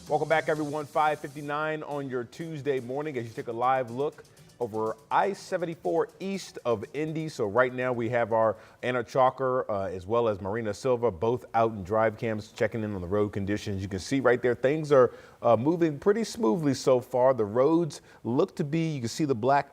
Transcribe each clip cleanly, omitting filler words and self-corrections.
Welcome back, everyone. 5:59 on your Tuesday morning as you take a live look over I-74 east of Indy. So right now we have our Anna Chalker as well as Marina Silva both out in drive cams checking in on the road conditions. You can see right there things are moving pretty smoothly so far. The roads look to be, you can see the black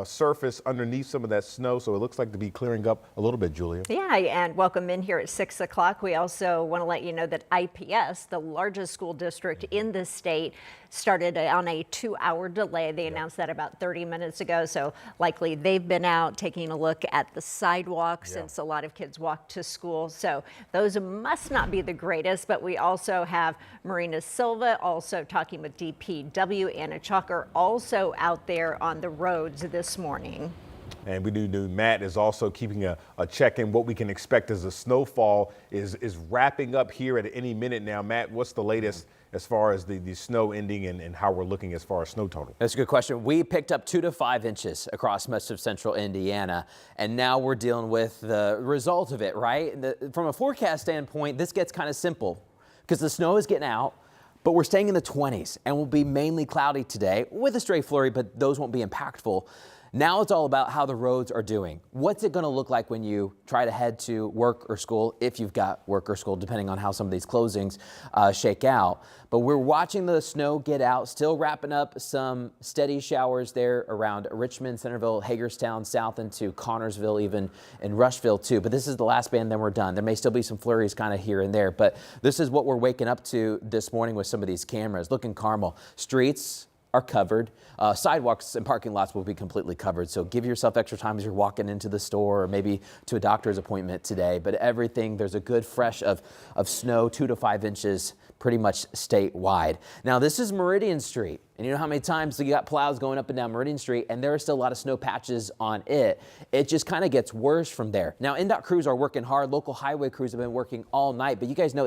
surface underneath some of that snow. So it looks like to be clearing up a little bit, Julia. Yeah, and welcome in here at 6 o'clock. We also want to let you know that IPS, the largest school district in the state, started on a 2-hour delay. They announced that about 30 minutes ago. So likely they've been out taking a look at the sidewalk since a lot of kids walk to school. So those must not be the greatest, but we also have Marina Silva also talking with DPW. Anna Chalker also out there on the roads this morning. And we do Matt is also keeping a check in what we can expect as the snowfall is wrapping up here at any minute now. Matt, what's the latest as far as the snow ending and how we're looking as far as snow total? That's a good question. We picked up 2 to 5 inches across most of central Indiana, and now we're dealing with the result of it, right? From a forecast standpoint, this gets kind of simple because the snow is getting out, but we're staying in the 20s and will be mainly cloudy today with a stray flurry, but those won't be impactful. Now it's all about how the roads are doing. What's it going to look like when you try to head to work or school, if you've got work or school, depending on how some of these closings shake out. But we're watching the snow get out, still wrapping up some steady showers there around Richmond, Centerville, Hagerstown, south into Connorsville, even in Rushville too. But this is the last band, then we're done. There may still be some flurries kind of here and there, but this is what we're waking up to this morning with some of these cameras. Look in Carmel, streets are covered. Sidewalks and parking lots will be completely covered. So give yourself extra time as you're walking into the store or maybe to a doctor's appointment today. But everything, there's a good fresh of snow, 2 to 5 inches pretty much statewide. Now this is Meridian Street. And you know how many times you got plows going up and down Meridian Street and there are still a lot of snow patches on it. It just kind of gets worse from there. Now NDOT crews are working hard. Local highway crews have been working all night, but you guys know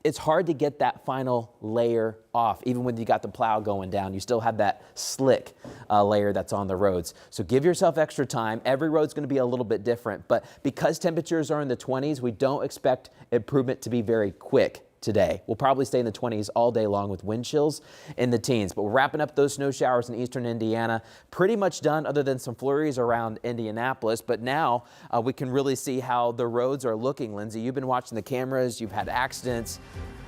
it's hard to get that final layer off. Even when you got the plow going down, you still have that slick layer that's on the roads. So give yourself extra time. Every road's going to be a little bit different, but because temperatures are in the 20s, we don't expect improvement to be very quick today. We'll probably stay in the 20s all day long with wind chills in the teens, but we're wrapping up those snow showers in eastern Indiana. Pretty much done other than some flurries around Indianapolis, but now we can really see how the roads are looking. Lindsay, you've been watching the cameras, you've had accidents.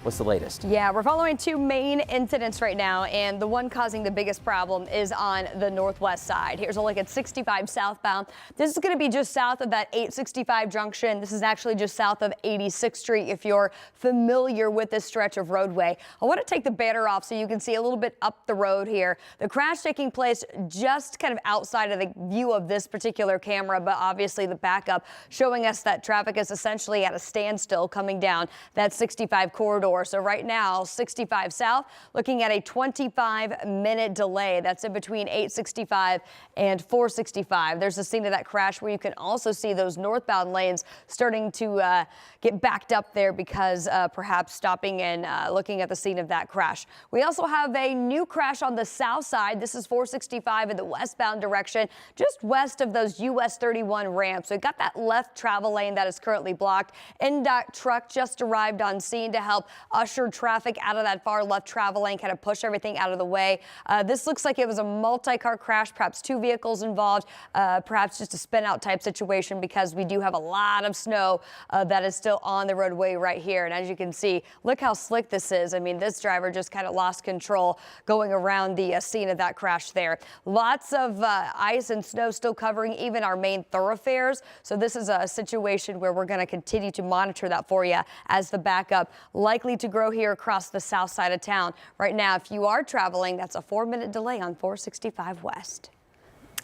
What's the latest? Yeah, we're following 2 main incidents right now, and the one causing the biggest problem is on the northwest side. Here's a look at 65 southbound. This is going to be just south of that 865 junction. This is actually just south of 86th Street if you're familiar with this stretch of roadway. I want to take the banner off so you can see a little bit up the road here. The crash taking place just kind of outside of the view of this particular camera, but obviously the backup showing us that traffic is essentially at a standstill coming down that 65 corridor. So right now, 65 south, looking at a 25-minute delay. That's in between 865 and 465. There's a scene of that crash where you can also see those northbound lanes starting to get backed up there because perhaps stopping and looking at the scene of that crash. We also have a new crash on the south side. This is 465 in the westbound direction, just west of those US 31 ramps. So we've got that left travel lane that is currently blocked. NDOT truck just arrived on scene to help usher traffic out of that far left travel lane, kind of push everything out of the way. This looks like it was a multi-car crash, perhaps 2 vehicles involved, perhaps just a spin out type situation because we do have a lot of snow that is still on the roadway right here. And as you can see, look how slick this is. I mean, this driver just kind of lost control going around the scene of that crash there. Lots of ice and snow still covering even our main thoroughfares. So this is a situation where we're going to continue to monitor that for you as the backup likely to grow here across the south side of town. Right now, if you are traveling, that's a 4-minute delay on 465 west.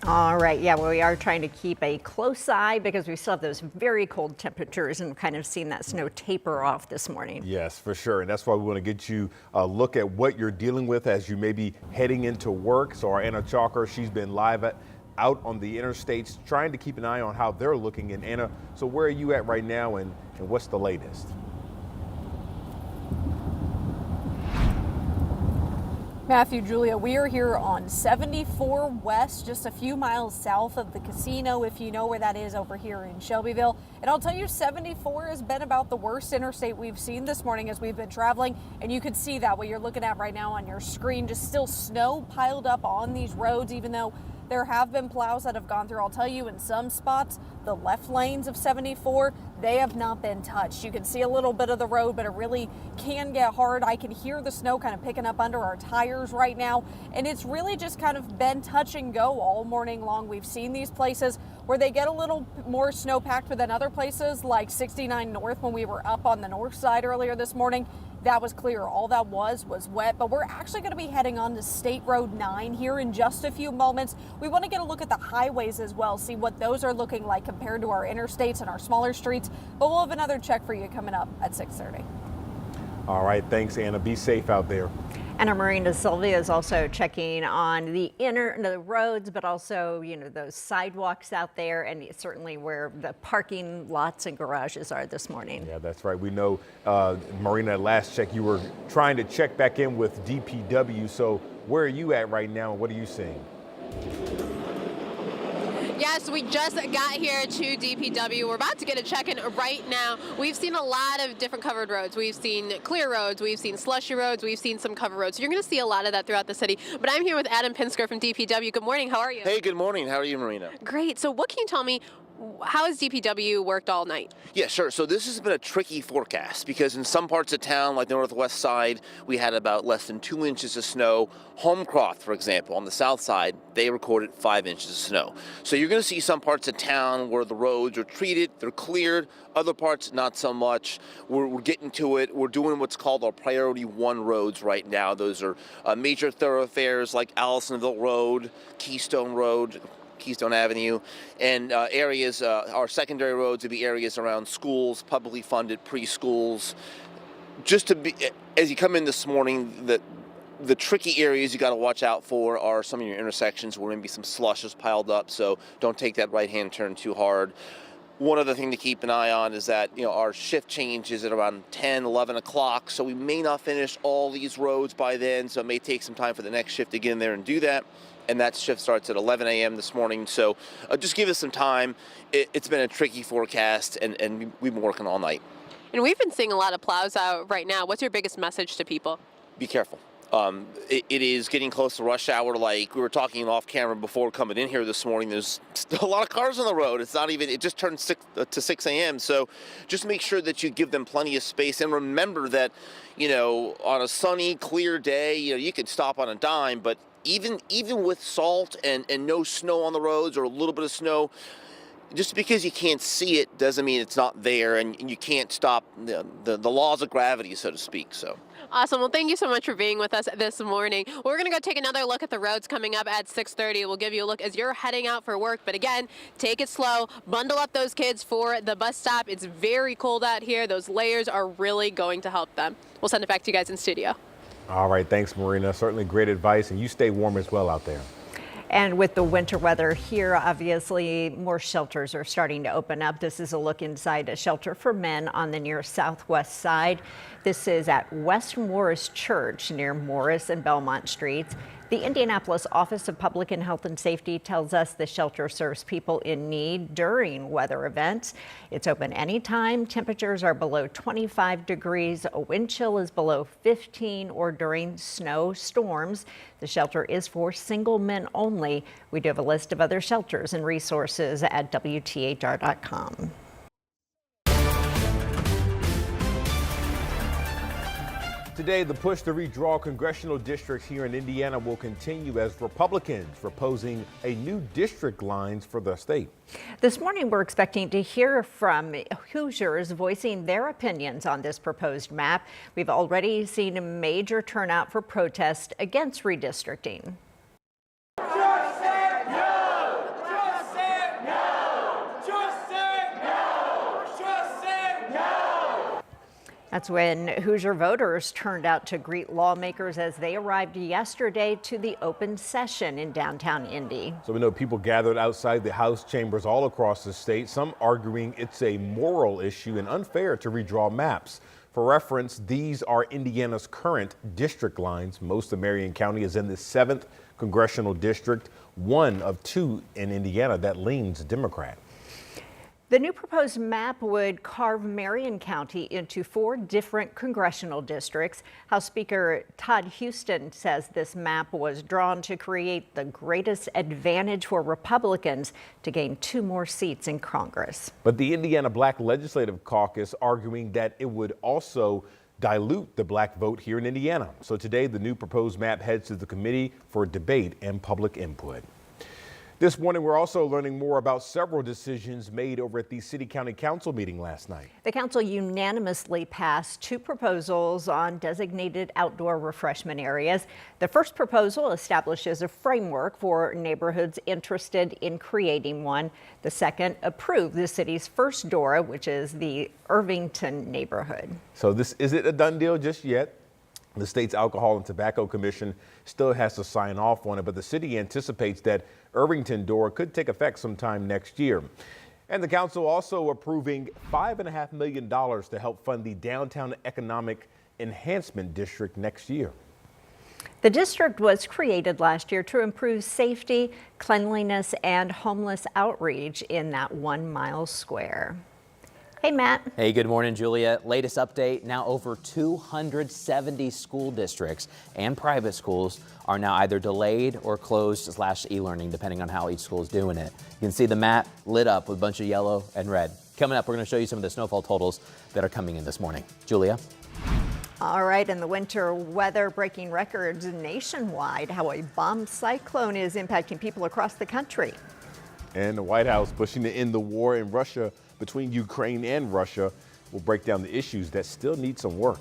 All right. Yeah, well, we are trying to keep a close eye because we still have those very cold temperatures and kind of seen that snow taper off this morning. Yes, for sure. And that's why we want to get you a look at what you're dealing with as you may be heading into work. So our Anna Chalker, she's been live out on the interstates trying to keep an eye on how they're looking. And Anna, so where are you at right now and what's the latest? Matthew, Julia, we are here on 74 West, just a few miles south of the casino, if you know where that is over here in Shelbyville. And I'll tell you, 74 has been about the worst interstate we've seen this morning as we've been traveling. And you can see that what you're looking at right now on your screen, just still snow piled up on these roads, even though there have been plows that have gone through. I'll tell you, in some spots, the left lanes of 74, they have not been touched. You can see a little bit of the road, but it really can get hard. I can hear the snow kind of picking up under our tires right now, and it's really just kind of been touch and go all morning long. We've seen these places where they get a little more snow packed than other places, like 69 North when we were up on the north side earlier this morning. That was clear. All that was wet, but we're actually going to be heading on to State Road 9 here in just a few moments. We want to get a look at the highways as well, see what those are looking like compared to our interstates and our smaller streets, but we'll have another check for you coming up at 6:30. All right, thanks, Anna. Be safe out there. Anna Marina Sylvia is also checking on the roads, but also, those sidewalks out there, and certainly where the parking lots and garages are this morning. Yeah, that's right. We know, Marina, at last check, you were trying to check back in with DPW. So where are you at right now, and what are you seeing? Yes, we just got here to DPW. We're about to get a check-in right now. We've seen a lot of different covered roads. We've seen clear roads, we've seen slushy roads, we've seen some covered roads. So you're going to see a lot of that throughout the city. But I'm here with Adam Pinsker from DPW. Good morning, how are you? Hey, good morning. How are you, Marina? Great. So what can you tell me? How has DPW worked all night? Yeah, sure. So this has been a tricky forecast because in some parts of town, like the northwest side, we had about less than 2 inches of snow. Holmcroft, for example, on the south side, they recorded 5 inches of snow. So you're going to see some parts of town where the roads are treated, they're cleared, other parts not so much. We're getting to it. We're doing what's called our Priority 1 roads right now. Those are major thoroughfares like Allisonville Road, Keystone Avenue, and areas, our secondary roads would be areas around schools, publicly funded preschools. Just to be, as you come in this morning, the tricky areas you got to watch out for are some of your intersections where maybe some slush is piled up, so don't take that right-hand turn too hard. One other thing to keep an eye on is that, our shift changes at around 10, 11 o'clock, so we may not finish all these roads by then, so it may take some time for the next shift to get in there and do that. And that shift starts at 11 a.m. this morning, so just give us some time. It's been a tricky forecast, and we've been working all night. And we've been seeing a lot of plows out right now. What's your biggest message to people? Be careful. It is getting close to rush hour. Like we were talking off camera before coming in here this morning, there's still a lot of cars on the road. It just turned 6 a.m. So just make sure that you give them plenty of space. And remember that, on a sunny, clear day, you could stop on a dime, but even with salt and no snow on the roads or a little bit of snow, just because you can't see it doesn't mean it's not there, and you can't stop the laws of gravity, so to speak. So. Awesome. Well, thank you so much for being with us this morning. We're going to go take another look at the roads coming up at 6:30. We'll give you a look as you're heading out for work. But again, take it slow. Bundle up those kids for the bus stop. It's very cold out here. Those layers are really going to help them. We'll send it back to you guys in studio. All right, thanks, Marina. Certainly great advice, and you stay warm as well out there. And with the winter weather here, obviously more shelters are starting to open up. This is a look inside a shelter for men on the near southwest side. This is at West Morris Church near Morris and Belmont Streets. The Indianapolis Office of Public and Health and Safety tells us the shelter serves people in need during weather events. It's open anytime. Temperatures are below 25 degrees. A wind chill is below 15 or during snow storms. The shelter is for single men only. We do have a list of other shelters and resources at WTHR.com. Today, the push to redraw congressional districts here in Indiana will continue as Republicans proposing a new district lines for the state. This morning, we're expecting to hear from Hoosiers voicing their opinions on this proposed map. We've already seen a major turnout for protest against redistricting. That's when Hoosier voters turned out to greet lawmakers as they arrived yesterday to the open session in downtown Indy. So we know people gathered outside the House chambers all across the state, some arguing it's a moral issue and unfair to redraw maps. For reference, these are Indiana's current district lines. Most of Marion County is in the 7th congressional district, one of 2 in Indiana that leans Democrat. The new proposed map would carve Marion County into 4 different congressional districts. House Speaker Todd Huston says this map was drawn to create the greatest advantage for Republicans to gain 2 more seats in Congress. But the Indiana Black Legislative Caucus arguing that it would also dilute the black vote here in Indiana. So today, the new proposed map heads to the committee for debate and public input. This morning, we're also learning more about several decisions made over at the City County Council meeting last night. The council unanimously passed 2 proposals on designated outdoor refreshment areas. The first proposal establishes a framework for neighborhoods interested in creating one. The second approved the city's first DORA, which is the Irvington neighborhood. So this isn't a done deal just yet. The state's Alcohol and Tobacco Commission still has to sign off on it, but the city anticipates that Irvington DORA could take effect sometime next year. And the council also approving $5.5 million to help fund the Downtown Economic Enhancement District next year. The district was created last year to improve safety, cleanliness, and homeless outreach in that 1 mile square. Hey, Matt. Hey, good morning, Julia. Latest update, now over 270 school districts and private schools are now either delayed or closed / e-learning, depending on how each school is doing it. You can see the map lit up with a bunch of yellow and red. Coming up, we're going to show you some of the snowfall totals that are coming in this morning. Julia? All right, and the winter weather breaking records nationwide, how a bomb cyclone is impacting people across the country. And the White House pushing to end the war in Russia between Ukraine and Russia. Will break down the issues that still need some work.